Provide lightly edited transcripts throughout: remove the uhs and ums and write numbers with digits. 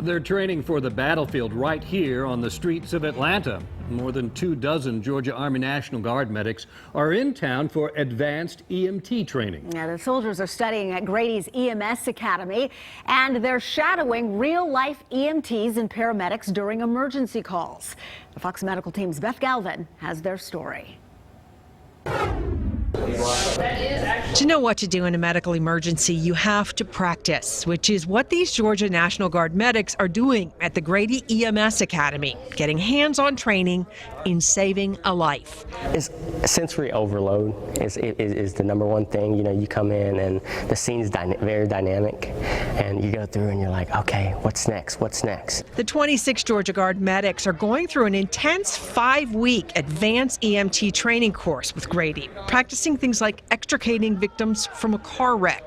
They're training for the battlefield right here on the streets of Atlanta. More than 24 Georgia Army National Guard medics are in town for advanced EMT training. Yeah, the soldiers are studying at Grady's EMS Academy, and they're shadowing real-life EMTs and paramedics during emergency calls. The Fox Medical Team's Beth Galvin has their story. To know what to do in a medical emergency, you have to practice, which is what these Georgia National Guard medics are doing at the Grady EMS Academy, getting hands-on training in saving a life. Sensory overload is the number one thing. You know, you come in and the scene's very dynamic, and you go through and you're like, okay, what's next? What's next? The 26 Georgia Guard medics are going through an intense 5-week advanced EMT training course with Grady, practicing things like extricating victims from a car wreck.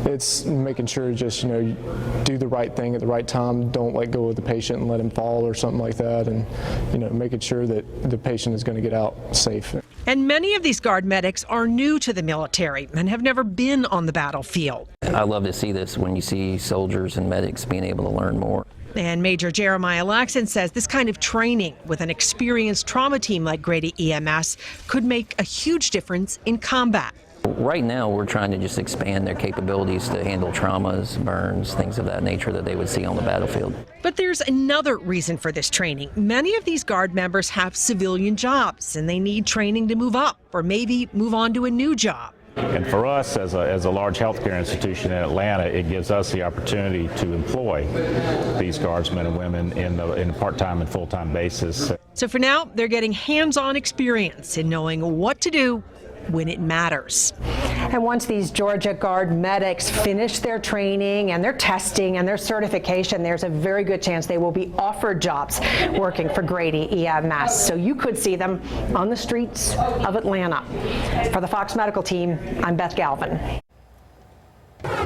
It's making sure just, do the right thing at the right time. Don't let go of the patient and let him fall or something like that. And, making sure that the patient is going to get out safe. And many of these Guard medics are new to the military and have never been on the battlefield. I love to see this when you see soldiers and medics being able to learn more. And Major Jeremiah Laxon says this kind of training with an experienced trauma team like Grady EMS could make a huge difference in combat. Right now, we're trying to just expand their capabilities to handle traumas, burns, things of that nature that they would see on the battlefield. But there's another reason for this training. Many of these Guard members have civilian jobs, and they need training to move up or maybe move on to a new job. And for us, as a large healthcare institution in Atlanta, it gives us the opportunity to employ these guardsmen and women in a part-time and full-time basis. So for now, they're getting hands-on experience in knowing what to do when it matters. And once these Georgia Guard medics finish their training and their testing and their certification, there's a very good chance they will be offered jobs working for Grady EMS. So you could see them on the streets of Atlanta. For the Fox Medical Team, I'm Beth Galvin.